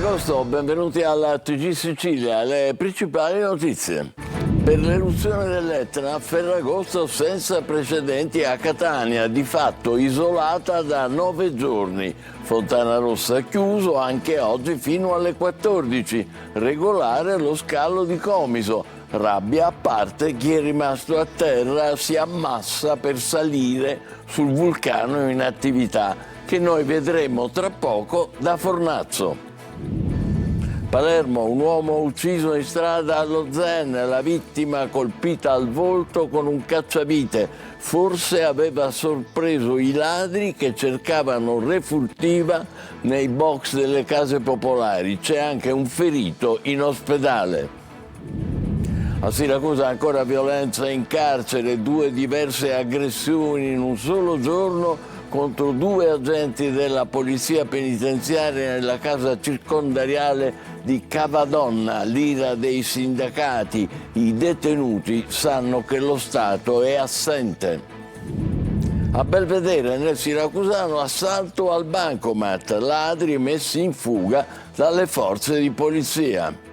Ferragosto, benvenuti alla TG Sicilia, le principali notizie. Per l'eruzione dell'Etna, Ferragosto senza precedenti a Catania, di fatto isolata da 9 giorni. Fontanarossa chiuso anche oggi fino alle 14, regolare lo scalo di Comiso. Rabbia a parte, chi è rimasto a terra si ammassa per salire sul vulcano in attività, che noi vedremo tra poco da Fornazzo. Palermo, un uomo ucciso in strada allo Zen, la vittima colpita al volto con un cacciavite. Forse aveva sorpreso i ladri che cercavano refurtiva nei box delle case popolari. C'è anche un ferito in ospedale. A Siracusa ancora violenza in carcere, 2 diverse aggressioni in un solo giorno contro 2 agenti della polizia penitenziaria nella casa circondariale di Cavadonna, l'ira dei sindacati. I detenuti sanno che lo Stato è assente. A Belvedere, nel siracusano, assalto al bancomat, ladri messi in fuga dalle forze di polizia.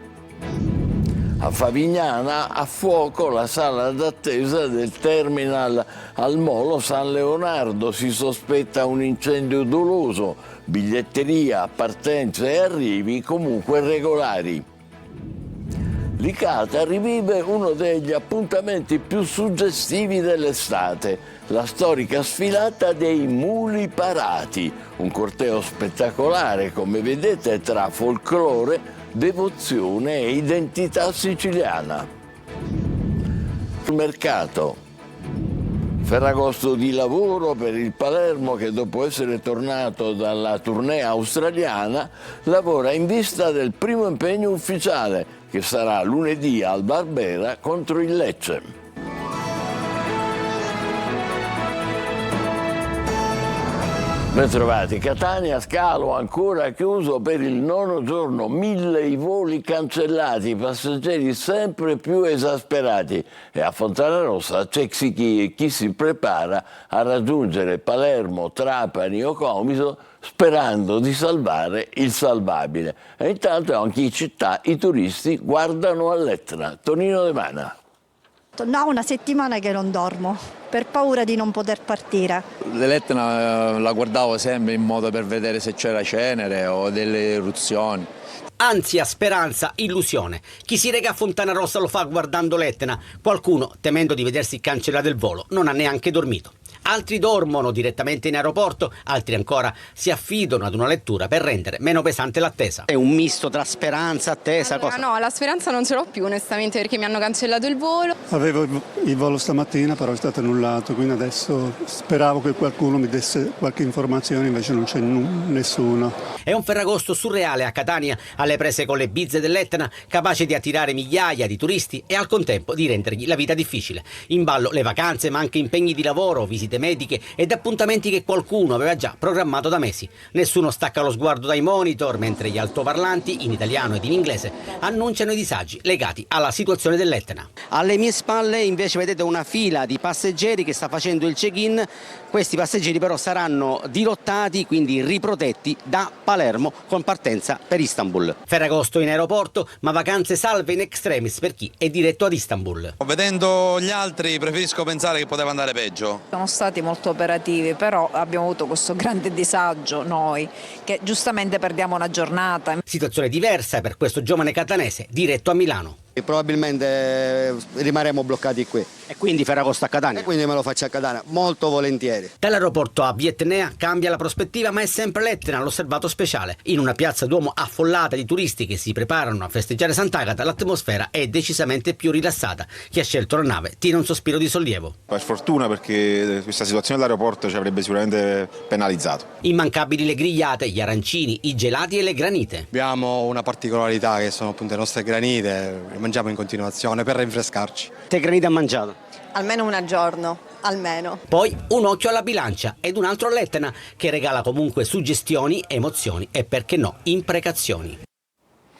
A Favignana, a fuoco la sala d'attesa del terminal al Molo San Leonardo. Si sospetta un incendio doloso, biglietteria, partenze e arrivi comunque regolari. Licata rivive uno degli appuntamenti più suggestivi dell'estate, la storica sfilata dei Muli Parati, un corteo spettacolare, come vedete, tra folklore, devozione e identità siciliana. Sul mercato, Ferragosto di lavoro per il Palermo che, dopo essere tornato dalla tournée australiana, lavora in vista del primo impegno ufficiale, che sarà lunedì al Barbera contro il Lecce. Ben trovati. Catania, scalo ancora chiuso per il 9° giorno, 1000 i voli cancellati, passeggeri sempre più esasperati, e a Fontanarossa c'è chi si prepara a raggiungere Palermo, Trapani o Comiso sperando di salvare il salvabile. E intanto anche in città i turisti guardano all'Etna. Tonino De Mana. No, una settimana che non dormo, per paura di non poter partire. L'Etna la guardavo sempre in modo per vedere se c'era cenere o delle eruzioni. Ansia, speranza, illusione. Chi si reca a Fontanarossa lo fa guardando l'Etna. Qualcuno, temendo di vedersi cancellare il volo, non ha neanche dormito. Altri dormono direttamente in aeroporto, altri ancora si affidano ad una lettura per rendere meno pesante l'attesa. È un misto tra speranza, attesa, cosa? No, la speranza non ce l'ho più onestamente, perché mi hanno cancellato il volo. Avevo il volo stamattina, però è stato annullato, quindi adesso speravo che qualcuno mi desse qualche informazione, invece non c'è nessuno. È un Ferragosto surreale a Catania, alle prese con le bizze dell'Etna, capace di attirare migliaia di turisti e al contempo di rendergli la vita difficile. In ballo le vacanze, ma anche impegni di lavoro, visite mediche ed appuntamenti che qualcuno aveva già programmato da mesi. Nessuno stacca lo sguardo dai monitor, mentre gli altoparlanti, in italiano ed in inglese, annunciano i disagi legati alla situazione dell'Etna. Alle mie spalle invece vedete una fila di passeggeri che sta facendo il check-in. Questi passeggeri però saranno dirottati, quindi riprotetti da Palermo con partenza per Istanbul. Ferragosto in aeroporto, ma vacanze salve in extremis per chi è diretto ad Istanbul. Vedendo gli altri preferisco pensare che poteva andare peggio. Sono stati molto operativi, però abbiamo avuto questo grande disagio noi, che giustamente perdiamo una giornata. Situazione diversa per questo giovane catanese diretto a Milano. E probabilmente rimarremo bloccati qui. E quindi Ferragosto a Catania? E quindi me lo faccio a Catania, molto volentieri. Dall'aeroporto a Vietnea cambia la prospettiva, ma è sempre l'Etna l'osservato speciale. In una piazza Duomo affollata di turisti che si preparano a festeggiare Sant'Agata, l'atmosfera è decisamente più rilassata. Chi ha scelto la nave tira un sospiro di sollievo. Per fortuna, perché questa situazione all'aeroporto ci avrebbe sicuramente penalizzato. Immancabili le grigliate, gli arancini, i gelati e le granite. Abbiamo una particolarità che sono appunto le nostre granite. Mangiamo in continuazione per rinfrescarci. Te granite ha mangiato? Almeno una al giorno, almeno. Poi un occhio alla bilancia ed un altro all'Etna, che regala comunque suggestioni, emozioni e, perché no, imprecazioni.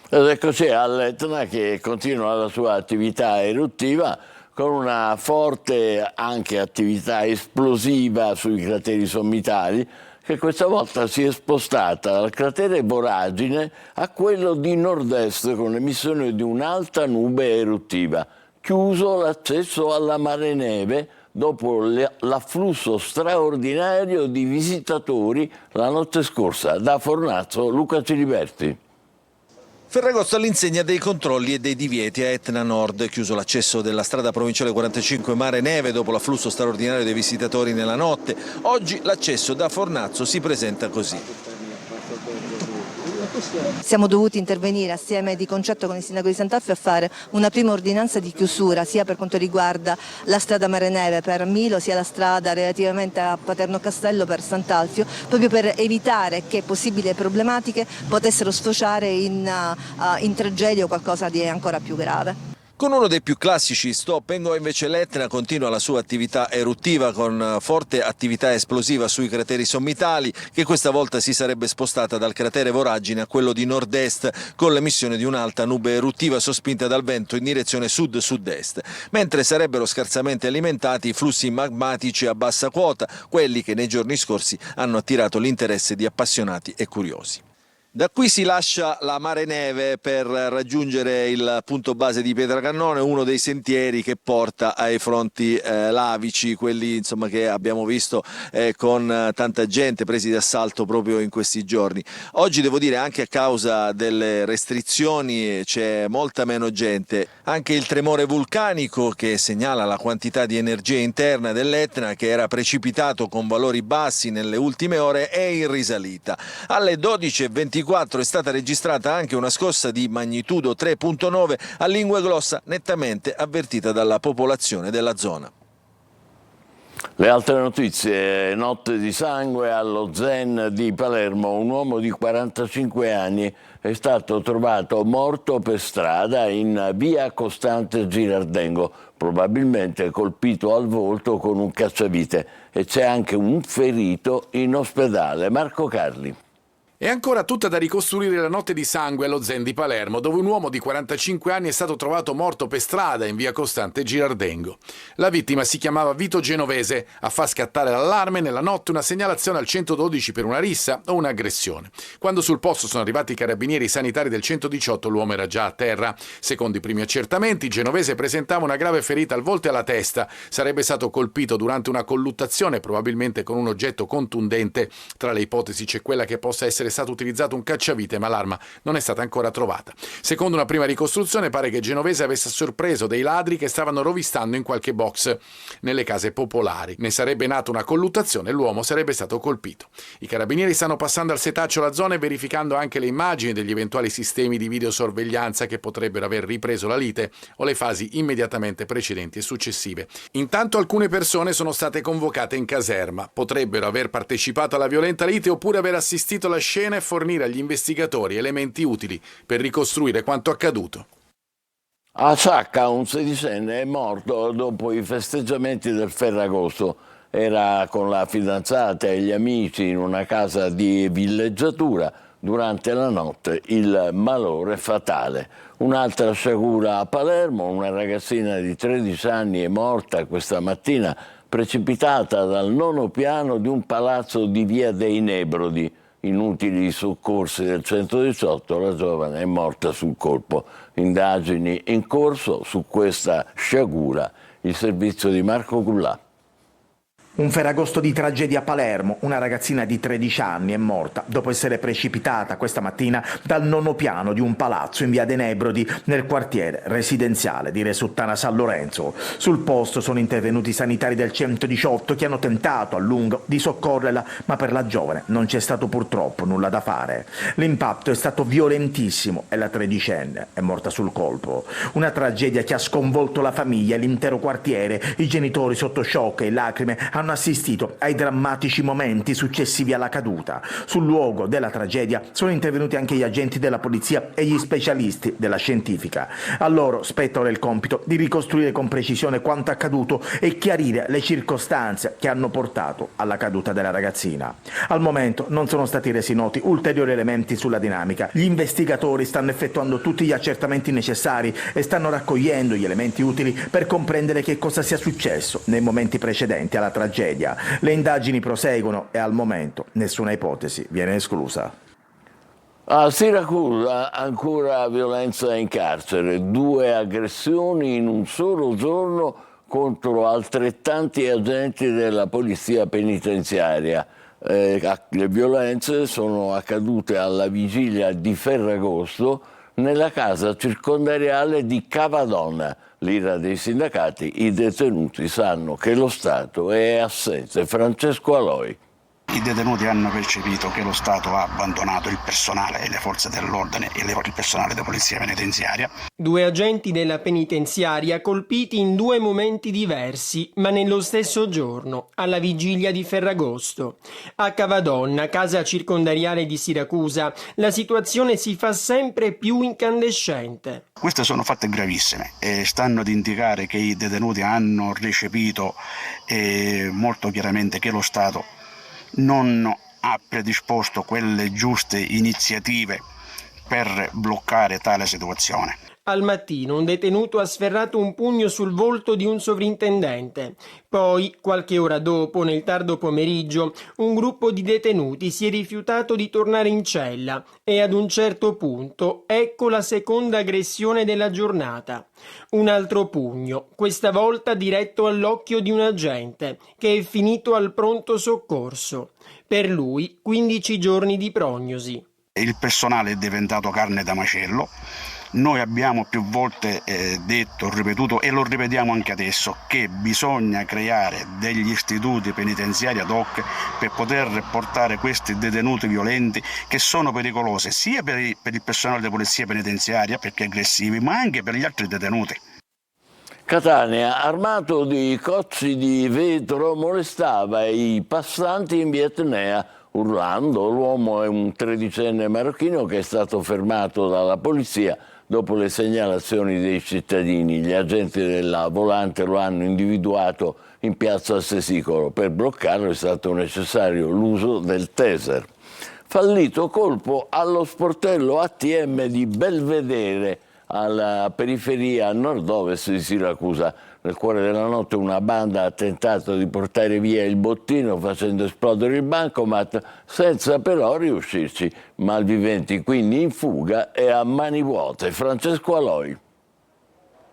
Ed eccoci all'Etna che continua la sua attività eruttiva con una forte anche attività esplosiva sui crateri sommitali, che questa volta si è spostata dal cratere Voragine a quello di nord-est con l'emissione di un'alta nube eruttiva. Chiuso l'accesso alla Mare Neve dopo l'afflusso straordinario di visitatori la notte scorsa. Da Fornazzo, Luca Ciliberti. Ferragosto all'insegna dei controlli e dei divieti a Etna Nord, chiuso l'accesso della strada provinciale 45 Mare Neve dopo l'afflusso straordinario dei visitatori nella notte. Oggi l'accesso da Fornazzo si presenta così. Siamo dovuti intervenire assieme di concerto con il sindaco di Sant'Alfio a fare una prima ordinanza di chiusura sia per quanto riguarda la strada Mare Neve per Milo sia la strada relativamente a Paterno Castello per Sant'Alfio, proprio per evitare che possibili problematiche potessero sfociare in tragedia o qualcosa di ancora più grave. Con uno dei più classici stop and go invece l'Etna continua la sua attività eruttiva con forte attività esplosiva sui crateri sommitali, che questa volta si sarebbe spostata dal cratere Voragine a quello di nord-est con l'emissione di un'alta nube eruttiva sospinta dal vento in direzione sud-sud-est, mentre sarebbero scarsamente alimentati i flussi magmatici a bassa quota, quelli che nei giorni scorsi hanno attirato l'interesse di appassionati e curiosi. Da qui si lascia la Mare Neve per raggiungere il punto base di Pietracannone, uno dei sentieri che porta ai fronti lavici, quelli insomma che abbiamo visto con tanta gente presi d'assalto proprio in questi giorni. Oggi devo dire anche a causa delle restrizioni c'è molta meno gente. Anche il tremore vulcanico che segnala la quantità di energia interna dell'Etna, che era precipitato con valori bassi nelle ultime ore, è in risalita. Alle 12:24 è stata registrata anche una scossa di magnitudo 3.9 a Linguaglossa, nettamente avvertita dalla popolazione della zona. Le altre notizie: notte di sangue allo Zen di Palermo. Un uomo di 45 anni è stato trovato morto per strada in via Costante Girardengo, probabilmente colpito al volto con un cacciavite, e c'è anche un ferito in ospedale. Marco Carli. È ancora tutta da ricostruire la notte di sangue allo Zen di Palermo, dove un uomo di 45 anni è stato trovato morto per strada in via Costante Girardengo. La vittima si chiamava Vito Genovese. A far scattare l'allarme nella notte una segnalazione al 112 per una rissa o un'aggressione. Quando sul posto sono arrivati i carabinieri sanitari del 118, l'uomo era già a terra. Secondo i primi accertamenti, Genovese presentava una grave ferita al volto e alla testa. Sarebbe stato colpito durante una colluttazione, probabilmente con un oggetto contundente. Tra le ipotesi c'è quella che possa essere stato utilizzato un cacciavite, ma l'arma non è stata ancora trovata. Secondo una prima ricostruzione pare che Genovese avesse sorpreso dei ladri che stavano rovistando in qualche box nelle case popolari. Ne sarebbe nata una colluttazione e l'uomo sarebbe stato colpito. I carabinieri stanno passando al setaccio la zona e verificando anche le immagini degli eventuali sistemi di videosorveglianza che potrebbero aver ripreso la lite o le fasi immediatamente precedenti e successive. Intanto alcune persone sono state convocate in caserma. Potrebbero aver partecipato alla violenta lite oppure aver assistito alla scena e fornire agli investigatori elementi utili per ricostruire quanto accaduto. A Sciacca un sedicenne è morto dopo i festeggiamenti del Ferragosto. Era con la fidanzata e gli amici in una casa di villeggiatura. Durante la notte il malore fatale. Un'altra sciagura a Palermo: una ragazzina di 13 anni è morta questa mattina precipitata dal 9° piano di un palazzo di via dei Nebrodi. Inutili soccorsi del 118, la giovane è morta sul colpo. Indagini in corso su questa sciagura. Il servizio di Marco Cullà. Un Ferragosto di tragedia a Palermo. Una ragazzina di 13 anni è morta dopo essere precipitata questa mattina dal 9° piano di un palazzo in via dei Nebrodi nel quartiere residenziale di Resuttana San Lorenzo. Sul posto sono intervenuti i sanitari del 118 che hanno tentato a lungo di soccorrerla, ma per la giovane non c'è stato purtroppo nulla da fare. L'impatto è stato violentissimo e la tredicenne è morta sul colpo. Una tragedia che ha sconvolto la famiglia e l'intero quartiere. I genitori sotto shock e lacrime hanno assistito ai drammatici momenti successivi alla caduta. Sul luogo della tragedia sono intervenuti anche gli agenti della polizia e gli specialisti della scientifica. A loro spetta ora il compito di ricostruire con precisione quanto accaduto e chiarire le circostanze che hanno portato alla caduta della ragazzina. Al momento non sono stati resi noti ulteriori elementi sulla dinamica. Gli investigatori stanno effettuando tutti gli accertamenti necessari e stanno raccogliendo gli elementi utili per comprendere che cosa sia successo nei momenti precedenti alla tragedia tragedia. Le indagini proseguono e al momento nessuna ipotesi viene esclusa. A Siracusa ancora violenza in carcere, 2 aggressioni in un solo giorno contro altrettanti agenti della polizia penitenziaria. Le violenze sono accadute alla vigilia di Ferragosto nella casa circondariale di Cavadonna. L'ira dei sindacati, i detenuti sanno che lo Stato è assente. Francesco Aloi. I detenuti hanno percepito che lo Stato ha abbandonato il personale e le forze dell'ordine e il personale della polizia penitenziaria. 2 agenti della penitenziaria colpiti in 2 momenti diversi, ma nello stesso giorno, alla vigilia di Ferragosto. A Cavadonna, casa circondariale di Siracusa, la situazione si fa sempre più incandescente. Queste sono fatte gravissime e stanno ad indicare che i detenuti hanno recepito molto chiaramente che lo Stato non ha predisposto quelle giuste iniziative per bloccare tale situazione. Al mattino un detenuto ha sferrato un pugno sul volto di un sovrintendente. Poi, qualche ora dopo, nel tardo pomeriggio, un gruppo di detenuti si è rifiutato di tornare in cella e ad un certo punto ecco la seconda aggressione della giornata. Un altro pugno, questa volta diretto all'occhio di un agente, che è finito al pronto soccorso. Per lui 15 giorni di prognosi. Il personale è diventato carne da macello. Noi abbiamo più volte detto, ripetuto e lo ripetiamo anche adesso, che bisogna creare degli istituti penitenziari ad hoc per poter portare questi detenuti violenti che sono pericolosi sia per il personale della polizia penitenziaria perché aggressivi, ma anche per gli altri detenuti. Catania, armato di cocci di vetro, molestava i passanti in via Etnea, urlando. L'uomo è un 13enne marocchino che è stato fermato dalla polizia dopo le segnalazioni dei cittadini. Gli agenti della Volante lo hanno individuato in piazza Sesicolo. Per bloccarlo è stato necessario l'uso del taser. Fallito colpo allo sportello ATM di Belvedere, alla periferia nord-ovest di Siracusa. Nel cuore della notte una banda ha tentato di portare via il bottino facendo esplodere il bancomat senza però riuscirci. Malviventi quindi in fuga e a mani vuote. Francesco Aloi.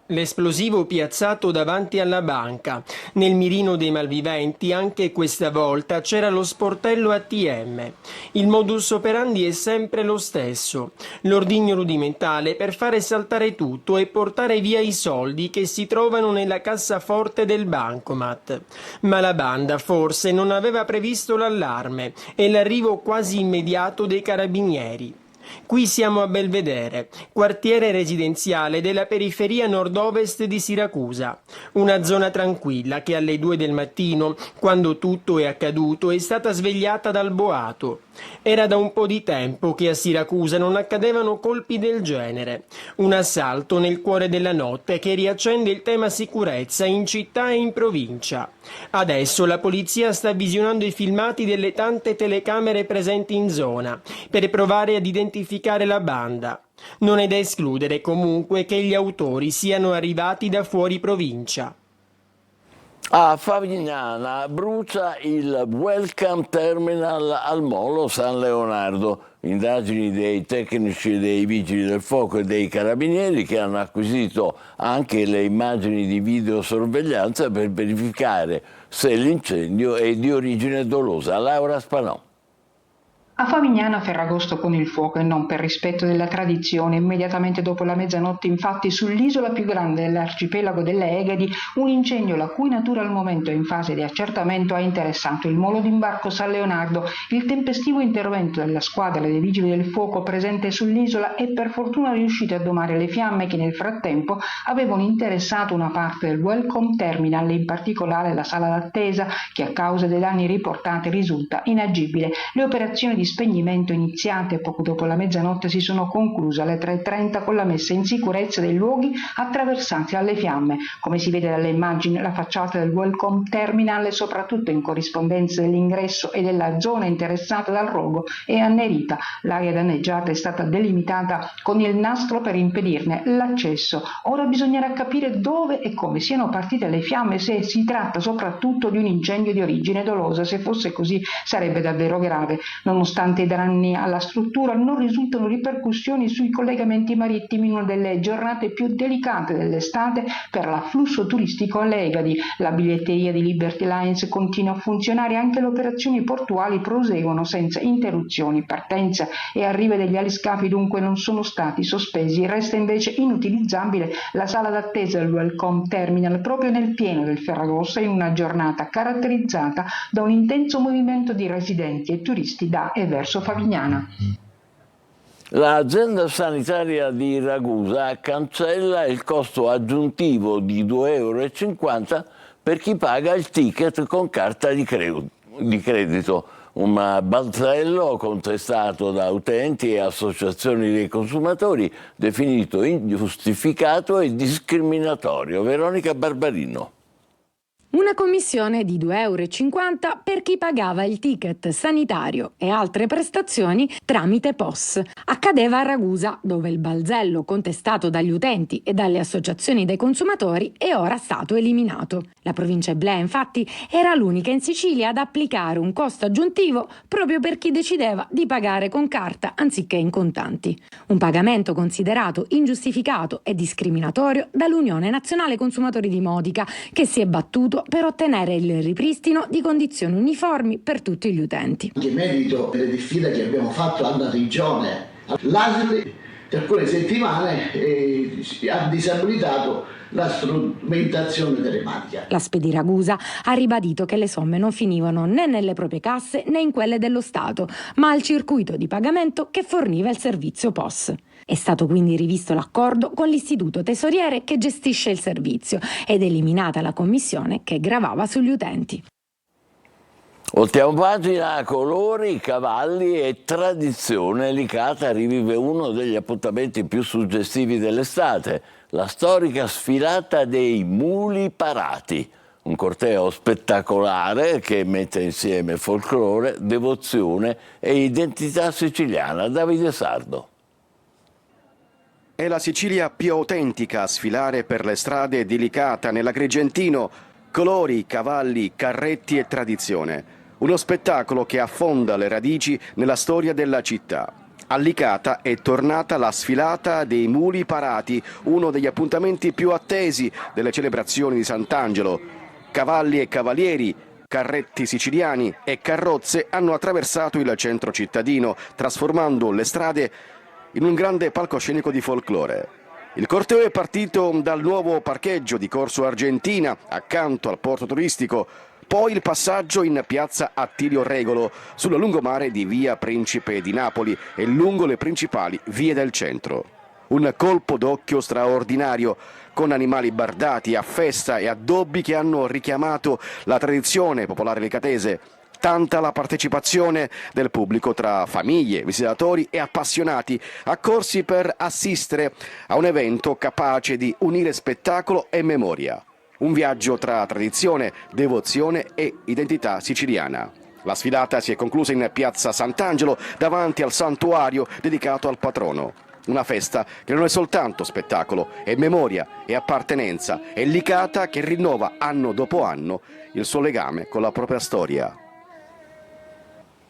L'esplosivo piazzato davanti alla banca. Nel mirino dei malviventi anche questa volta c'era lo sportello ATM. Il modus operandi è sempre lo stesso. L'ordigno rudimentale per fare saltare tutto e portare via i soldi che si trovano nella cassaforte del bancomat. Ma la banda forse non aveva previsto l'allarme e l'arrivo quasi immediato dei carabinieri. Qui siamo a Belvedere, quartiere residenziale della periferia nord-ovest di Siracusa. Una zona tranquilla che alle 2 del mattino, quando tutto è accaduto, è stata svegliata dal boato. Era da un po' di tempo che a Siracusa non accadevano colpi del genere. Un assalto nel cuore della notte che riaccende il tema sicurezza in città e in provincia. Adesso la polizia sta visionando i filmati delle tante telecamere presenti in zona per provare ad identificare la banda. Non è da escludere comunque che gli autori siano arrivati da fuori provincia. A Favignana brucia il Welcome Terminal al Molo San Leonardo. Indagini dei tecnici dei Vigili del Fuoco e dei Carabinieri che hanno acquisito anche le immagini di videosorveglianza per verificare se l'incendio è di origine dolosa. Laura Spanò. A Favignana Ferragosto con il fuoco e non per rispetto della tradizione. Immediatamente dopo la mezzanotte, infatti, sull'isola più grande dell'arcipelago delle Egadi, un incendio la cui natura al momento è in fase di accertamento ha interessato il molo d'imbarco San Leonardo. Il tempestivo intervento della squadra dei Vigili del Fuoco presente sull'isola è per fortuna riuscito a domare le fiamme che nel frattempo avevano interessato una parte del Welcome Terminal, in particolare la sala d'attesa, che a causa dei danni riportati risulta inagibile. Le operazioni di di spegnimento iniziate poco dopo la mezzanotte si sono concluse alle 3:30 con la messa in sicurezza dei luoghi attraversati dalle fiamme. Come si vede dalle immagini, la facciata del Welcome Terminal, soprattutto in corrispondenza dell'ingresso e della zona interessata dal rogo, è annerita. L'area danneggiata è stata delimitata con il nastro per impedirne l'accesso. Ora bisognerà capire dove e come siano partite le fiamme, se si tratta soprattutto di un incendio di origine dolosa. Se fosse così sarebbe davvero grave. Nonostante i danni alla struttura, non risultano ripercussioni sui collegamenti marittimi in una delle giornate più delicate dell'estate per l'afflusso turistico alle Egadi. La biglietteria di Liberty Lines continua a funzionare, anche le operazioni portuali proseguono senza interruzioni. Partenza e arrivo degli aliscafi dunque non sono stati sospesi. Resta invece inutilizzabile la sala d'attesa del Welcome Terminal proprio nel pieno del Ferragosto, in una giornata caratterizzata da un intenso movimento di residenti e turisti da e verso Favignana. L'azienda sanitaria di Ragusa cancella il costo aggiuntivo di 2,50 € per chi paga il ticket con carta di credito. Un balzello contestato da utenti e associazioni dei consumatori, definito ingiustificato e discriminatorio. Veronica Barbarino. Una commissione di 2,50 € per chi pagava il ticket sanitario e altre prestazioni tramite POS. Accadeva a Ragusa, dove il balzello contestato dagli utenti e dalle associazioni dei consumatori è ora stato eliminato. La provincia Iblea, infatti, era l'unica in Sicilia ad applicare un costo aggiuntivo proprio per chi decideva di pagare con carta anziché in contanti. Un pagamento considerato ingiustificato e discriminatorio dall'Unione Nazionale Consumatori di Modica, che si è battuto per ottenere il ripristino di condizioni uniformi per tutti gli utenti. Anche merito delle diffide che abbiamo fatto alla regione, l'ASL per alcune settimane ha disabilitato la strumentazione telematica. La Spedi Ragusa ha ribadito che le somme non finivano né nelle proprie casse né in quelle dello Stato, ma al circuito di pagamento che forniva il servizio POS. È stato quindi rivisto l'accordo con l'istituto tesoriere che gestisce il servizio ed eliminata la commissione che gravava sugli utenti. Voltiamo pagina, colori, cavalli e tradizione. Licata rivive uno degli appuntamenti più suggestivi dell'estate, la storica sfilata dei muli parati. Un corteo spettacolare che mette insieme folklore, devozione e identità siciliana. Davide Sardo. È la Sicilia più autentica a sfilare per le strade di Licata, nell'Agrigentino. Colori, cavalli, carretti e tradizione. Uno spettacolo che affonda le radici nella storia della città. A Licata è tornata la sfilata dei muli parati, uno degli appuntamenti più attesi delle celebrazioni di Sant'Angelo. Cavalli e cavalieri, carretti siciliani e carrozze hanno attraversato il centro cittadino, trasformando le strade in un grande palcoscenico di folklore. Il corteo è partito dal nuovo parcheggio di Corso Argentina, accanto al porto turistico, poi il passaggio in piazza Attilio Regolo, sul lungomare di via Principe di Napoli e lungo le principali vie del centro. Un colpo d'occhio straordinario, con animali bardati a festa e addobbi che hanno richiamato la tradizione popolare licatese. Tanta la partecipazione del pubblico tra famiglie, visitatori e appassionati, accorsi per assistere a un evento capace di unire spettacolo e memoria. Un viaggio tra tradizione, devozione e identità siciliana. La sfilata si è conclusa in piazza Sant'Angelo, davanti al santuario dedicato al patrono. Una festa che non è soltanto spettacolo, è memoria, è appartenenza, è Licata che rinnova anno dopo anno il suo legame con la propria storia.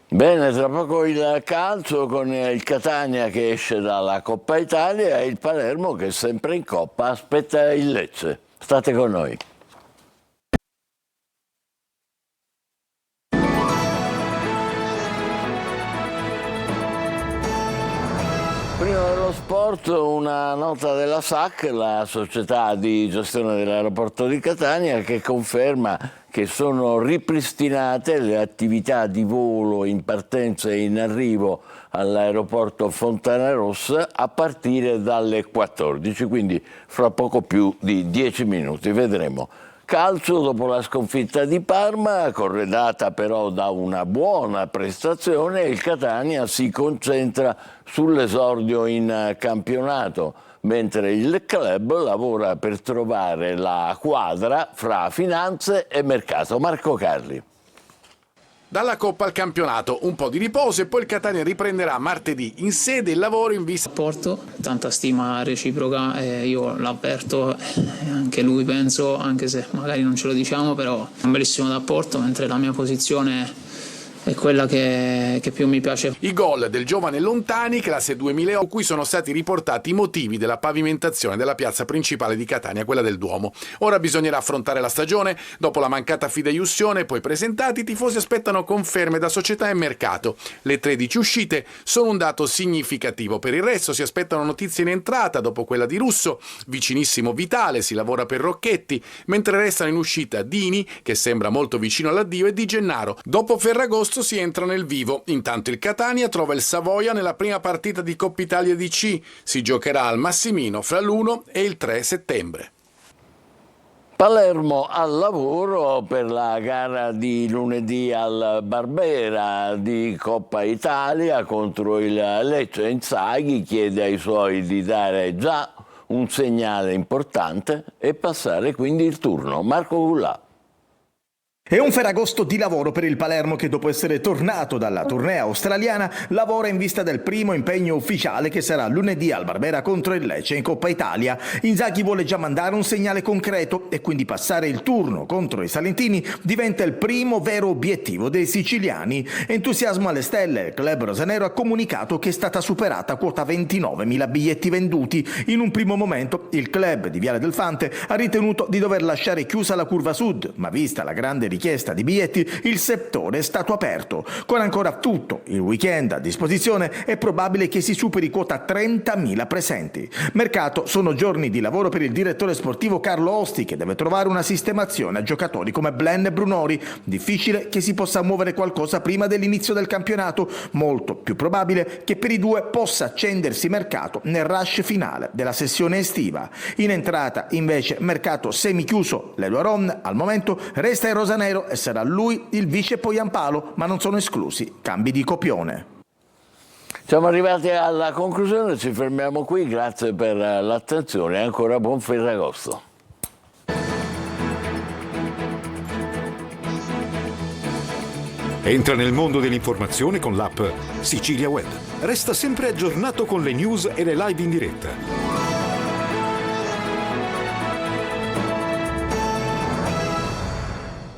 Bene, tra poco il calcio con il Catania che esce dalla Coppa Italia e il Palermo che sempre in Coppa aspetta il Lecce. State con noi. Prima dello sport una nota della SAC, la società di gestione dell'aeroporto di Catania, che conferma che sono ripristinate le attività di volo in partenza e in arrivo all'aeroporto Fontanarossa a partire dalle 14, quindi fra poco più di 10 minuti. Vedremo Calcio, dopo la sconfitta di Parma, corredata però da una buona prestazione, il Catania si concentra sull'esordio in campionato, mentre il club lavora per trovare la quadra fra finanze e mercato. Marco Carli. Dalla Coppa al campionato, un po' di riposo e poi il Catania riprenderà martedì in sede il lavoro in vista. Porto, tanta stima reciproca, io l'avverto, anche lui penso, anche se magari non ce lo diciamo, però è un bellissimo rapporto, mentre la mia posizione è quella che più mi piace. I gol del giovane Lontani, classe 2008, su cui sono stati riportati i motivi della pavimentazione della piazza principale di Catania, quella del Duomo. Ora bisognerà affrontare la stagione. Dopo la mancata fideiussione poi presentati, i tifosi aspettano conferme da società e mercato. Le 13 uscite sono un dato significativo. Per il resto si aspettano notizie in entrata dopo quella di Russo, vicinissimo Vitale, si lavora per Rocchetti, mentre restano in uscita Dini, che sembra molto vicino all'addio, e Di Gennaro. Dopo Ferragosto si entra nel vivo. Intanto il Catania trova il Savoia nella prima partita di Coppa Italia di C. Si giocherà al Massimino fra l'1 e il 3 settembre. Palermo al lavoro per la gara di lunedì al Barbera di Coppa Italia contro il Lecce. Inzaghi chiede ai suoi di dare già un segnale importante e passare quindi il turno. Marco Gullà. È un Ferragosto di lavoro per il Palermo che, dopo essere tornato dalla tournée australiana, lavora in vista del primo impegno ufficiale che sarà lunedì al Barbera contro il Lecce in Coppa Italia. Inzaghi vuole già mandare un segnale concreto e quindi passare il turno contro i salentini diventa il primo vero obiettivo dei siciliani. Entusiasmo alle stelle, il club rosanero ha comunicato che è stata superata quota 29.000 biglietti venduti. In un primo momento il club di Viale del Fante ha ritenuto di dover lasciare chiusa la curva sud, ma vista la grande richiesta di biglietti, il settore è stato aperto. Con ancora tutto il weekend a disposizione è probabile che si superi quota 30.000 presenti. Mercato sono giorni di lavoro per il direttore sportivo Carlo Osti, che deve trovare una sistemazione a giocatori come Blen e Brunori. Difficile che si possa muovere qualcosa prima dell'inizio del campionato, molto più probabile che per i due possa accendersi mercato nel rush finale della sessione estiva. In entrata invece mercato semichiuso. Ledo Aron al momento resta in rosanero e sarà lui il vice Poyampalo, ma non sono esclusi cambi di copione. Siamo arrivati alla conclusione, ci fermiamo qui, grazie per l'attenzione e ancora buon Ferragosto. Entra nel mondo dell'informazione con l'app Sicilia Web. Resta sempre aggiornato con le news e le live in diretta.